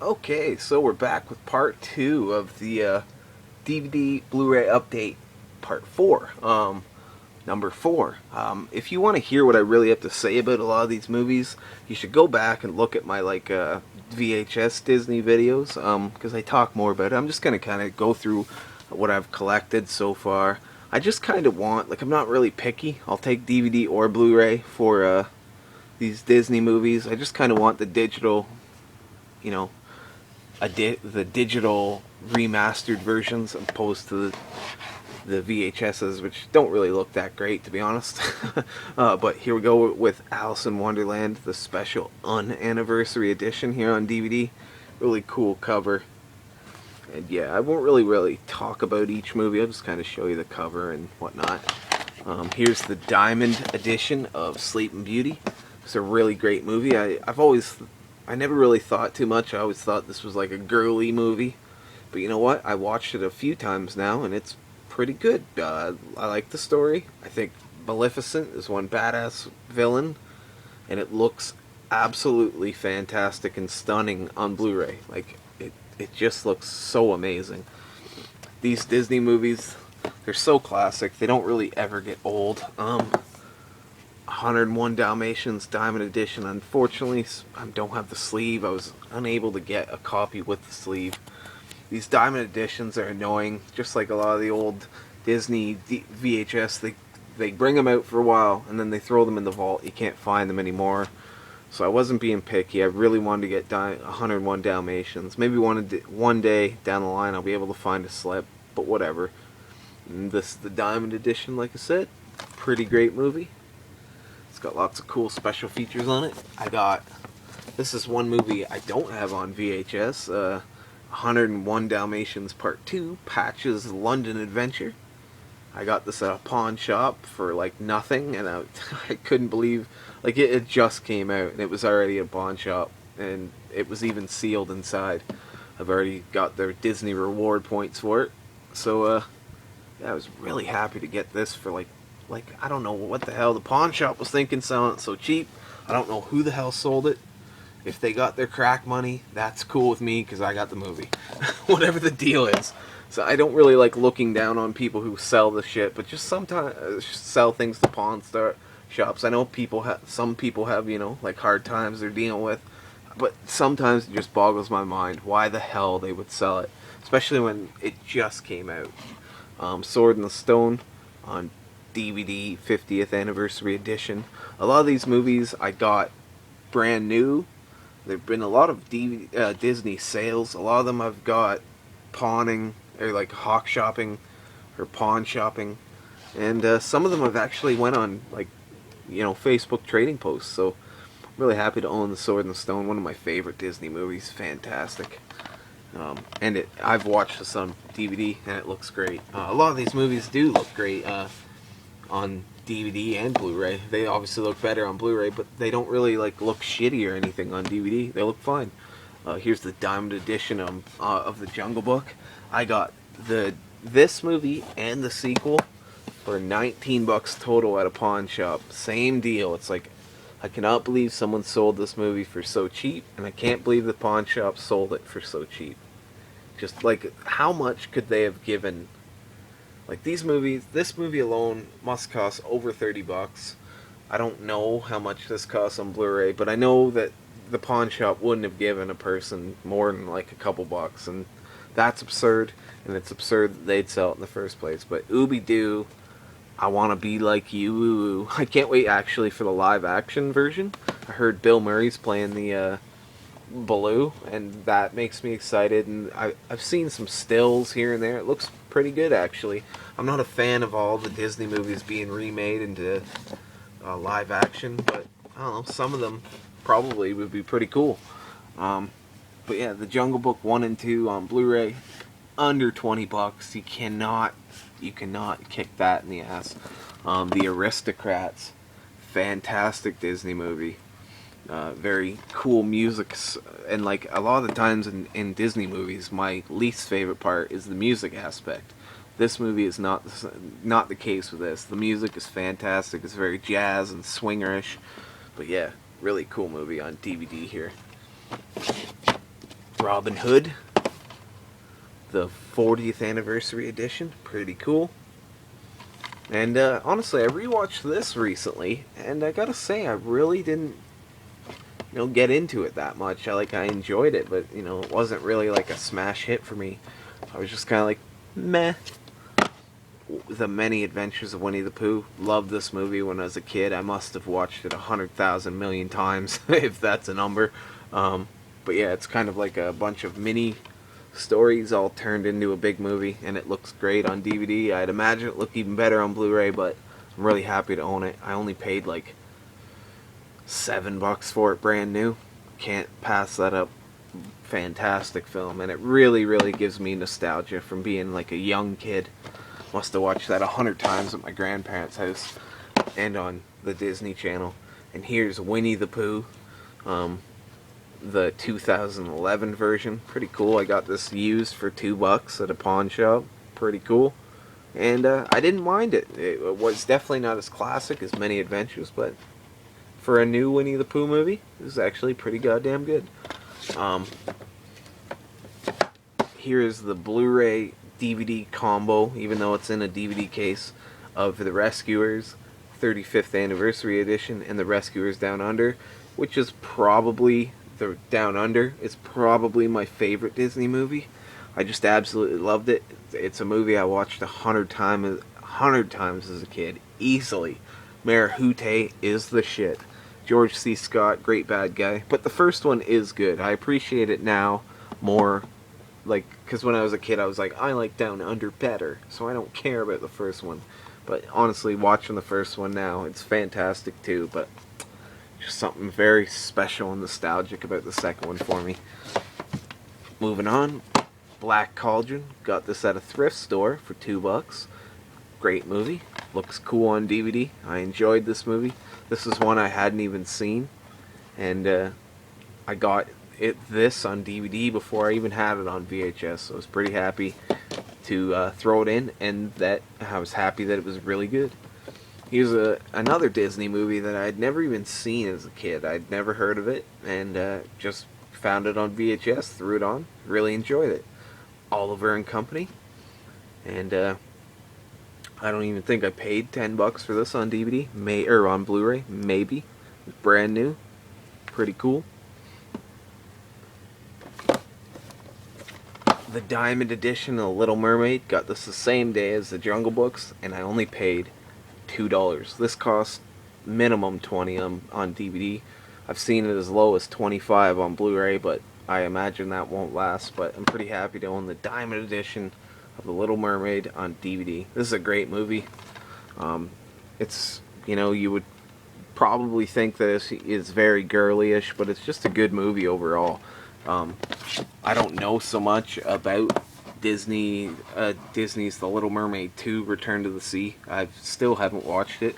Okay, so we're back with part 2 of the DVD Blu-ray update, part 4, number 4. If you want to hear what I really have to say about a lot of these movies, you should go back and look at my VHS Disney videos, because I talk more about it. I'm just going to kind of go through what I've collected so far. I just kind of want, I'm not really picky. I'll take DVD or Blu-ray for these Disney movies. I just kind of want the digital, you know, the digital remastered versions opposed to the VHSs, which don't really look that great, to be honest. But here we go with Alison Wonderland, the special unanniversary edition here on DVD. Really cool cover. And yeah, I won't really talk about each movie. I'll just kind of show you the cover and whatnot. Here's the Diamond edition of Sleeping Beauty. It's a really great movie. I never really thought too much. I always thought this was like a girly movie. But you know what? I watched it a few times now, and it's pretty good. I like the story. I think Maleficent is one badass villain, and it looks absolutely fantastic and stunning on Blu-ray. It just looks so amazing. These Disney movies, they're so classic. They don't really ever get old. 101 Dalmatians Diamond Edition. Unfortunately, I don't have the sleeve. I was unable to get a copy with the sleeve. These Diamond Editions are annoying, just like a lot of the old Disney VHS. They bring them out for a while, and then they throw them in the vault. You can't find them anymore. So I wasn't being picky. I really wanted to get 101 Dalmatians. Maybe one day down the line I'll be able to find a slip, but whatever. And the Diamond Edition, like I said, pretty great movie. It's got lots of cool special features on it. This is one movie I don't have on VHS, 101 Dalmatians Part 2, Patch's London Adventure. I got this at a pawn shop for nothing, and I couldn't believe, it just came out, and it was already at a pawn shop, and it was even sealed inside. I've already got their Disney reward points for it, so yeah, I was really happy to get this for I don't know what the hell the pawn shop was thinking selling it so cheap. I don't know who the hell sold it. If they got their crack money, that's cool with me because I got the movie. Whatever the deal is. So I don't really like looking down on people who sell the shit, but just sometimes sell things to pawn shops. I know some people have, hard times they're dealing with, but sometimes it just boggles my mind why the hell they would sell it, especially when it just came out. Sword in the Stone on DVD 50th anniversary edition. A lot of these movies I got brand new. There've been a lot of Disney sales. A lot of them I've got pawning or hawk shopping or pawn shopping, and some of them I've actually went on Facebook trading posts. So I'm really happy to own The Sword in the Stone, one of my favorite Disney movies. Fantastic. And I've watched this on DVD and it looks great. A lot of these movies do look great on DVD and Blu-ray. They obviously look better on Blu-ray, but they don't really look shitty or anything on DVD. They look fine. Here's the Diamond Edition of The Jungle Book. I got this movie and the sequel for $19 total at a pawn shop. Same deal. It's I cannot believe someone sold this movie for so cheap, and I can't believe the pawn shop sold it for so cheap. Just how much could they have given? These movies, this movie alone must cost over $30. I don't know how much this costs on Blu-ray, but I know that the pawn shop wouldn't have given a person more than a couple bucks, and that's absurd, and it's absurd that they'd sell it in the first place. But Ooby-Doo, I want to be like you. I can't wait actually for the live action version. I heard Bill Murray's playing the Baloo, and that makes me excited. And I've seen some stills here and there. It looks pretty good actually. I'm not a fan of all the Disney movies being remade into live action, but I don't know, some of them probably would be pretty cool. But yeah, the Jungle Book 1 and 2 on Blu-ray, under $20. You cannot kick that in the ass. The Aristocrats, fantastic Disney movie. Very cool music, and a lot of the times in Disney movies, my least favorite part is the music aspect. This movie is not the case with this. The music is fantastic. It's very jazz and swingerish, but yeah, really cool movie on DVD here. Robin Hood, the 40th anniversary edition, pretty cool. And honestly, I rewatched this recently, and I gotta say, I really didn't, get into it that much. I enjoyed it, but it wasn't really like a smash hit for me. I was just kind of like, meh. The Many Adventures of Winnie the Pooh. Loved this movie when I was a kid. I must have watched it 100,000 million times, if that's a number. But yeah, it's kind of like a bunch of mini stories all turned into a big movie, and it looks great on DVD. I'd imagine it looked even better on Blu-ray, but I'm really happy to own it. I only paid like $7 for it brand new. Can't pass that up. Fantastic film, and it really, really gives me nostalgia from being like a young kid. Must have watched that 100 times at my grandparents' house and on the Disney Channel. And here's Winnie the Pooh, the 2011 version. Pretty cool. I got this used for $2 at a pawn shop. Pretty cool. And I didn't mind it. It was definitely not as classic as Many Adventures, but for a new Winnie the Pooh movie, it was actually pretty goddamn good. Here's the Blu-ray DVD combo, even though it's in a DVD case, of The Rescuers 35th Anniversary Edition and The Rescuers Down Under, which is probably, the Down Under is probably my favorite Disney movie. I just absolutely loved it. It's a movie I watched 100 times as a kid, easily. Mayor Hute is the shit. George C. Scott, great bad guy. But the first one is good. I appreciate it now more. Because when I was a kid, I was like, I like Down Under better, so I don't care about the first one. But honestly, watching the first one now, it's fantastic too, but just something very special and nostalgic about the second one for me. Moving on, Black Cauldron. Got this at a thrift store for $2. Great movie. Looks cool on DVD. I enjoyed this movie. This is one I hadn't even seen, and I got this on DVD before I even had it on VHS, so I was pretty happy to throw it in, and that I was happy that it was really good. Here's another Disney movie that I'd never even seen as a kid. I'd never heard of it, and just found it on VHS, threw it on, really enjoyed it. Oliver and Company, and I don't even think I paid $10 for this on DVD, or on Blu-ray, maybe. It's brand new, pretty cool. The Diamond Edition of Little Mermaid. Got this the same day as the Jungle Books, and I only paid $2. This cost minimum $20 on DVD. I've seen it as low as $25 on Blu-ray, but I imagine that won't last. But I'm pretty happy to own the Diamond Edition of The Little Mermaid on DVD. This is a great movie. It's, you would probably think that it's very girly-ish, but it's just a good movie overall. I don't know so much about Disney's The Little Mermaid 2 Return to the Sea. I still haven't watched it.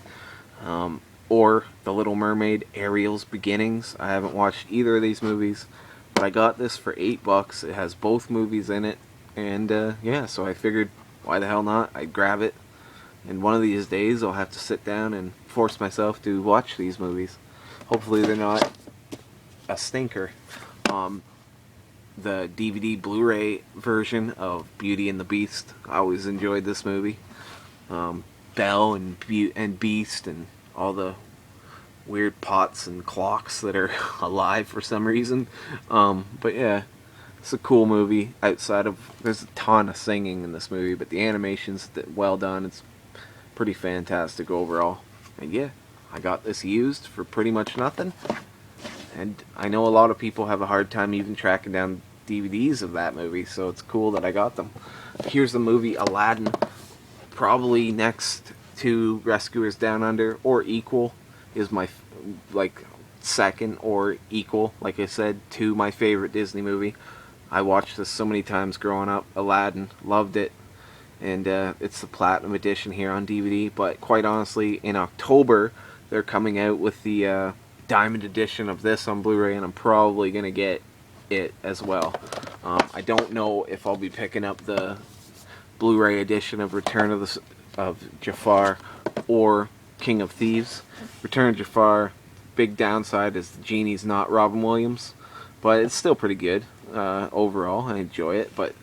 Or The Little Mermaid Ariel's Beginnings. I haven't watched either of these movies. But I got this for $8. It has both movies in it. And yeah, so I figured, why the hell not? I'd grab it. And one of these days I'll have to sit down and force myself to watch these movies. Hopefully they're not a stinker. The DVD Blu-ray version of Beauty and the Beast. I always enjoyed this movie. Belle and Beast and all the weird pots and clocks that are alive for some reason. But yeah, it's a cool movie. There's a ton of singing in this movie, but the animation's well done. It's pretty fantastic overall. And yeah, I got this used for pretty much nothing. And I know a lot of people have a hard time even tracking down DVDs of that movie, so it's cool that I got them. Here's the movie Aladdin, probably next to Rescuers Down Under, or equal, is my second or equal, like I said, to my favorite Disney movie. I watched this so many times growing up. Aladdin, loved it, and it's the Platinum Edition here on DVD. But quite honestly, in October they're coming out with the Diamond Edition of this on Blu-ray, and I'm probably gonna get it as well. I don't know if I'll be picking up the Blu-ray edition of Return of Jafar or King of Thieves. Return of Jafar, big downside is the genie's not Robin Williams, but it's still pretty good. overall. I enjoy it, but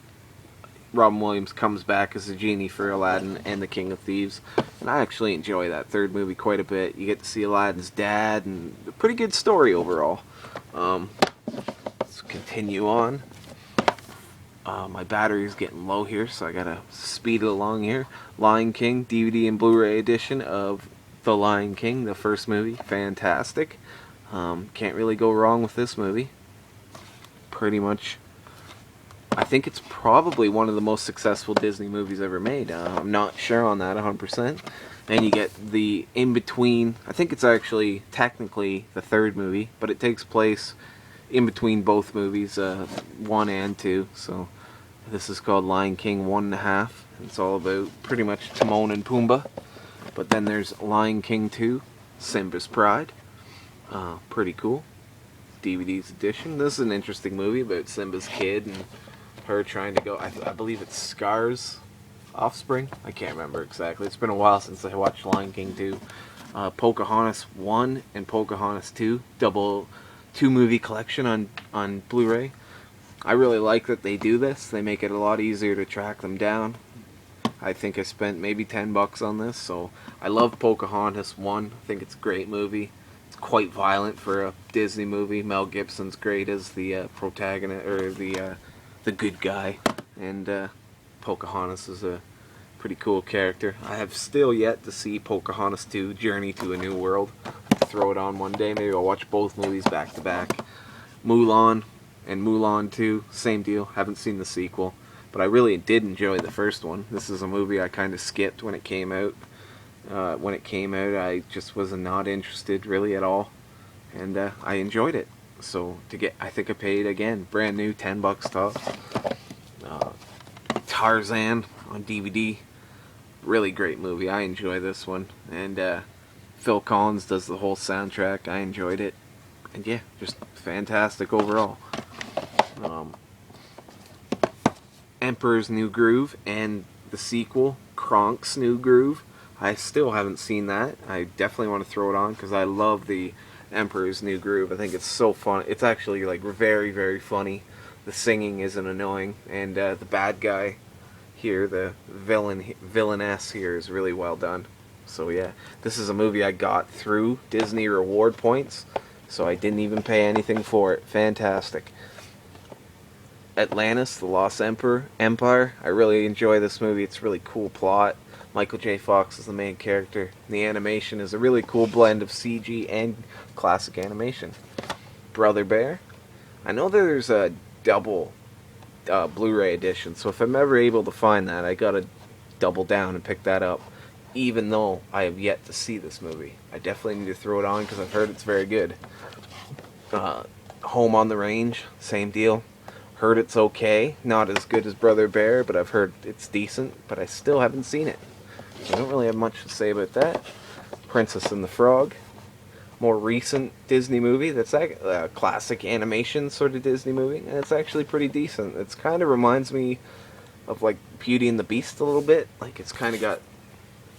Robin Williams comes back as a genie for Aladdin and the King of Thieves, and I actually enjoy that third movie quite a bit. You get to see Aladdin's dad, and a pretty good story overall. Let's continue on. My battery's getting low here, so I gotta speed it along here. Lion King DVD and Blu-ray edition of The Lion King, the first movie. Fantastic. Can't really go wrong with this movie. Pretty much, I think it's probably one of the most successful Disney movies ever made. I'm not sure on that 100%. And you get the in-between, I think it's actually technically the third movie, but it takes place in between both movies, 1 and 2. So this is called Lion King 1.5. It's all about pretty much Timon and Pumbaa. But then there's Lion King 2, Simbas Pride. Pretty cool. DVD's edition. This is an interesting movie about Simba's kid and her trying to go, I believe it's Scar's offspring. I can't remember exactly. It's been a while since I watched Lion King 2. Pocahontas 1 and Pocahontas 2. Double 2-movie collection on Blu-ray. I really like that they do this. They make it a lot easier to track them down. I think I spent maybe $10 on this, so I love Pocahontas 1. I think it's a great movie. It's quite violent for a Disney movie. Mel Gibson's great as the protagonist, or the good guy, and Pocahontas is a pretty cool character. I have still yet to see Pocahontas 2, Journey to a New World. Throw it on one day. Maybe I'll watch both movies back to back. Mulan and Mulan 2, same deal. Haven't seen the sequel, but I really did enjoy the first one. This is a movie I kind of skipped when it came out. I just was not interested really at all, and I enjoyed it. So I think I paid, again, brand new, $10 tops. Tarzan on DVD, really great movie. I enjoy this one, and Phil Collins does the whole soundtrack. I enjoyed it, and yeah, just fantastic overall. Emperor's New Groove and the sequel, Kronk's New Groove. I still haven't seen that. I definitely want to throw it on because I love the Emperor's New Groove. I think it's so fun. It's actually like very, very funny. The singing isn't annoying, and the bad guy here, the villainess here, is really well done. So yeah, this is a movie I got through Disney reward points, so I didn't even pay anything for it. Fantastic. Atlantis, the Lost Empire. I really enjoy this movie. It's a really cool plot. Michael J. Fox is the main character. The animation is a really cool blend of CG and classic animation. Brother Bear. I know there's a double Blu-ray edition, so if I'm ever able to find that, I gotta double down and pick that up, even though I have yet to see this movie. I definitely need to throw it on because I've heard it's very good. Home on the Range, same deal. Heard it's okay. Not as good as Brother Bear, but I've heard it's decent, but I still haven't seen it. So I don't really have much to say about that. Princess and the Frog. More recent Disney movie that's a classic animation sort of Disney movie, and it's actually pretty decent. It's kind of reminds me of like Beauty and the Beast a little bit. Like it's kind of got,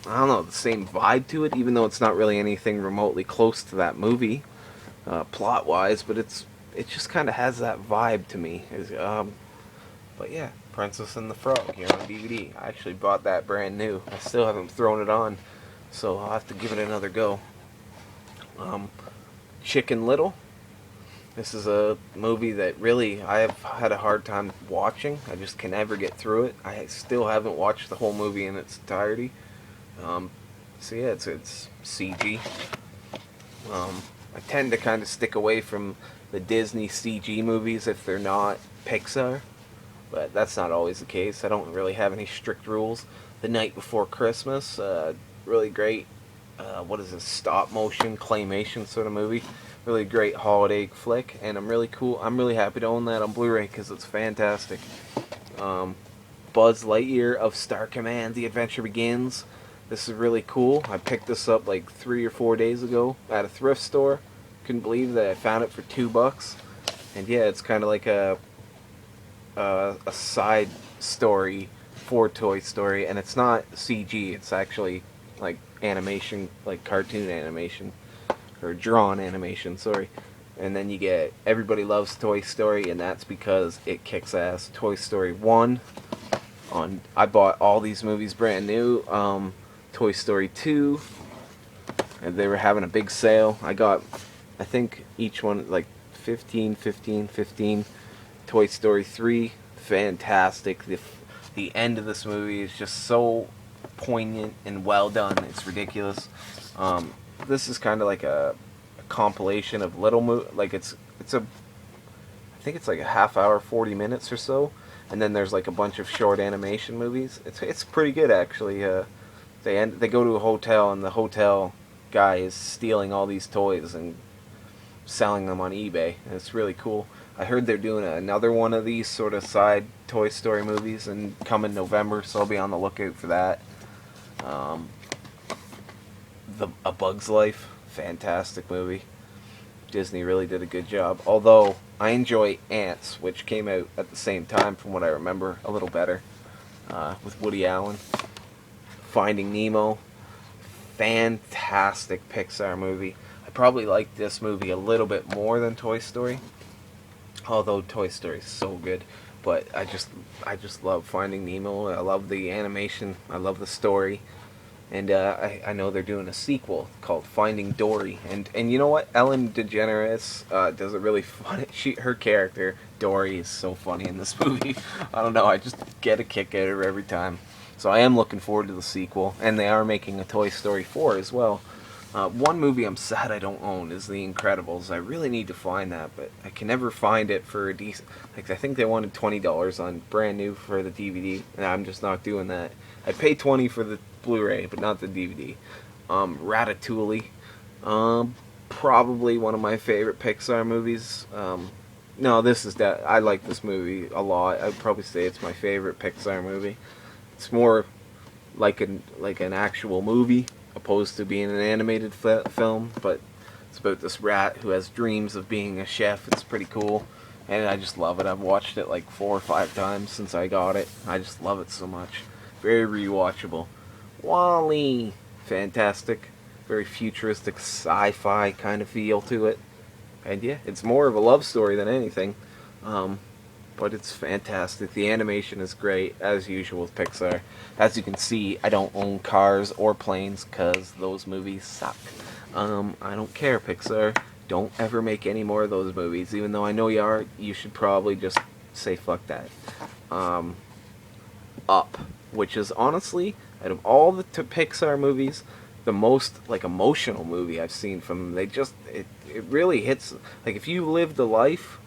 I don't know, the same vibe to it, even though it's not really anything remotely close to that movie, plot-wise, but it just kind of has that vibe to me. But yeah, Princess and the Frog here on DVD. I actually bought that brand new. I still haven't thrown it on, so I'll have to give it another go. Chicken Little. This is a movie that really I have had a hard time watching. I just can never get through it. I still haven't watched the whole movie in its entirety. So yeah, it's CG. I tend to kind of stick away from the Disney CG movies if they're not Pixar, but that's not always the case. I don't really have any strict rules. The Night Before Christmas, really great. What is this, stop motion claymation sort of movie? Really great holiday flick, and I'm really happy to own that on Blu-ray because it's fantastic. Buzz Lightyear of Star Command: The Adventure Begins. This is really cool. I picked this up like 3 or 4 days ago at a thrift store. Couldn't believe that I found it for $2. And yeah, it's kind of like a side story for Toy Story, and it's not CG. It's actually like animation, like cartoon animation, or drawn animation. Sorry. and then you get Everybody Loves Toy Story, and that's because it kicks ass. Toy Story 1, I bought all these movies brand new. Toy Story 2, and they were having a big sale. I got, I think each one like 15. Toy Story 3, fantastic. The end of this movie is just so poignant and well done. It's ridiculous. This is kind of like a compilation of little like I think it's like a half hour, 40 minutes or so, and then there's like a bunch of short animation movies. It's pretty good actually. They go to a hotel, and the hotel guy is stealing all these toys and selling them on eBay, and it's really cool. I heard they're doing another one of these sort of side Toy Story movies and come in November, so I'll be on the lookout for that. A Bug's Life, fantastic movie. Disney really did a good job. Although I enjoy Ants, which came out at the same time, from what I remember, a little better, with Woody Allen. Finding Nemo, fantastic Pixar movie. I probably like this movie a little bit more than Toy Story, although Toy Story is so good. But I just love Finding Nemo. I love the animation. I love the story. And I know they're doing a sequel called Finding Dory. And you know what? Ellen DeGeneres does a really funny... Her character, Dory, is so funny in this movie. I don't know. I just get a kick out of her every time. So I am looking forward to the sequel. And they are making a Toy Story 4 as well. One movie I'm sad I don't own is The Incredibles. I really need to find that, but I can never find it for a decent... Like, I think they wanted $20 on brand new for the DVD, and I'm just not doing that. I'd pay $20 for the Blu-ray, but not the DVD. Ratatouille. Probably one of my favorite Pixar movies. No, this is that. I like this movie a lot. I'd probably say it's my favorite Pixar movie. It's more like an actual movie, opposed to being an animated film, but it's about this rat who has dreams of being a chef. It's pretty cool, and I just love it. I've watched it like 4 or 5 times since I got it. I just love it so much. Very rewatchable. WALL-E, fantastic. Very futuristic sci-fi kind of feel to it. And yeah, it's more of a love story than anything. But it's fantastic. The animation is great, as usual with Pixar. As you can see, I don't own cars or planes because those movies suck. I don't care, Pixar. Don't ever make any more of those movies. Even though I know you are, you should probably just say fuck that. Up, which is honestly, out of all the Pixar movies, the most like emotional movie I've seen from them. It really hits. Like, if you lived a life,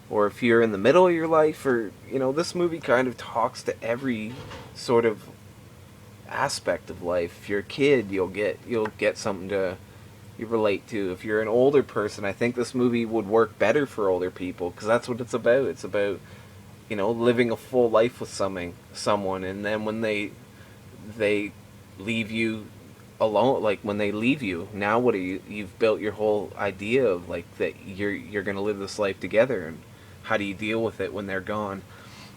or if you're in the middle of your life, or, you know, this movie kind of talks to every sort of aspect of life. If you're a kid, you'll get something to you relate to. If you're an older person, I think this movie would work better for older people, because that's what it's about. It's about, you know, living a full life with someone, and then when they leave you alone, like when they leave you, now what are you've built your whole idea of like that you're gonna live this life together, and how do you deal with it when they're gone?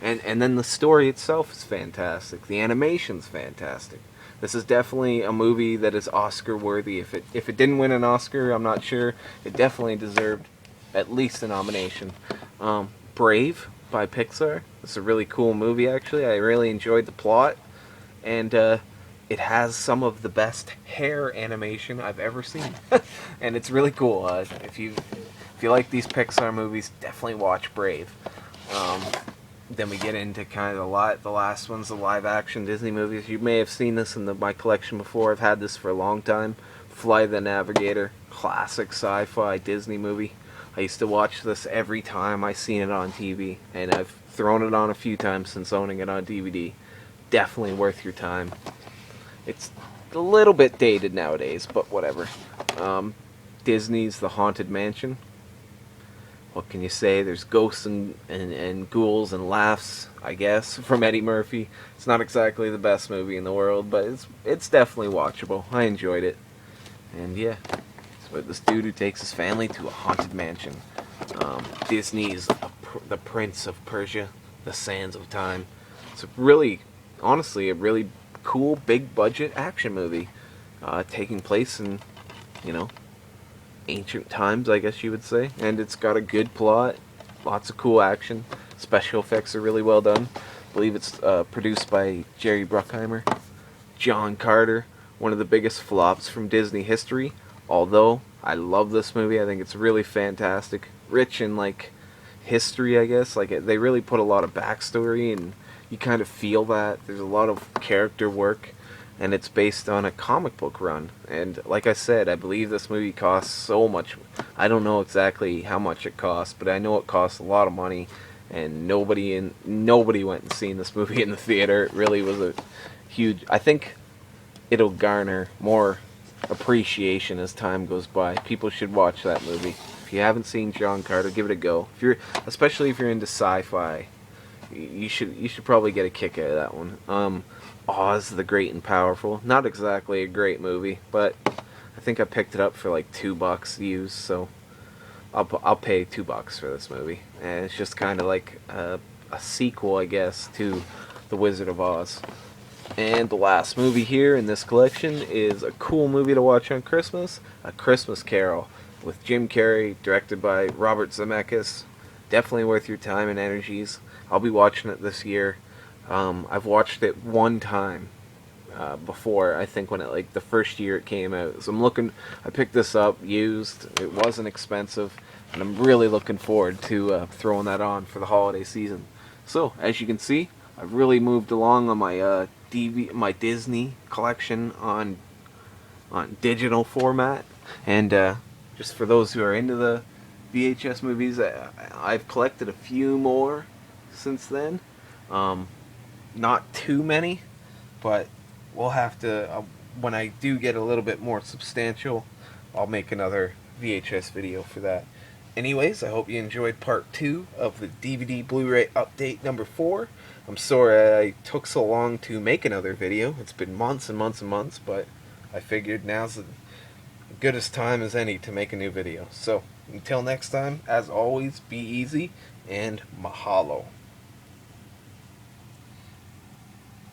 And then the story itself is fantastic. The animation's fantastic. This is definitely a movie that is Oscar worthy. If it didn't win an Oscar, I'm not sure. It definitely deserved at least a nomination. Brave by Pixar. It's a really cool movie, actually. I really enjoyed the plot, and it has some of the best hair animation I've ever seen, and it's really cool. If you like these Pixar movies, definitely watch Brave. Then we get into kind of the last ones, the live-action Disney movies. You may have seen this in my collection before. I've had this for a long time. Fly the Navigator, classic sci-fi Disney movie. I used to watch this every time I seen it on TV, and I've thrown it on a few times since owning it on DVD. Definitely worth your time. It's a little bit dated nowadays, but whatever. Disney's The Haunted Mansion. What can you say? There's ghosts and ghouls and laughs, I guess, from Eddie Murphy. It's not exactly the best movie in the world, but it's definitely watchable. I enjoyed it. And yeah, it's about this dude who takes his family to a haunted mansion. Disney's The Prince of Persia, The Sands of Time. It's honestly, a really cool, big budget action movie, taking place in, you know, ancient times, I guess you would say. And it's got a good plot, lots of cool action. Special effects are really well done. I believe it's produced by Jerry Bruckheimer. John Carter, one of the biggest flops from Disney history. Although I love this movie, I think it's really fantastic, rich in like history, I guess. Like they really put a lot of backstory, and you kind of feel that. There's a lot of character work, and it's based on a comic book run. And like I said, I believe this movie costs so much. I don't know exactly how much it costs, but I know it costs a lot of money. And nobody went and seen this movie in the theater. It really was a huge. I think it'll garner more appreciation as time goes by. People should watch that movie. If you haven't seen John Carter, give it a go. Especially if you're into sci-fi, you should probably get a kick out of that one. Oz the Great and Powerful. Not exactly a great movie, but I think I picked it up for like $2 used, so I'll pay $2 for this movie. And it's just kind of like a sequel, I guess, to The Wizard of Oz. And the last movie here in this collection is a cool movie to watch on Christmas, A Christmas Carol, with Jim Carrey, directed by Robert Zemeckis. Definitely worth your time and energies. I'll be watching it this year. I've watched it one time before, I think when the first year it came out. So I picked this up used. It wasn't expensive, and I'm really looking forward to throwing that on for the holiday season. So, as you can see, I've really moved along on my my Disney collection on digital format, and just for those who are into the VHS movies, I've collected a few more since then. Not too many, but we'll have to, when I do get a little bit more substantial, I'll make another VHS video for that. Anyways, I hope you enjoyed part 2 of the DVD Blu-ray update number 4. I'm sorry I took so long to make another video. It's been months and months and months, but I figured now's as good as time as any to make a new video. So, until next time, as always, be easy, and mahalo.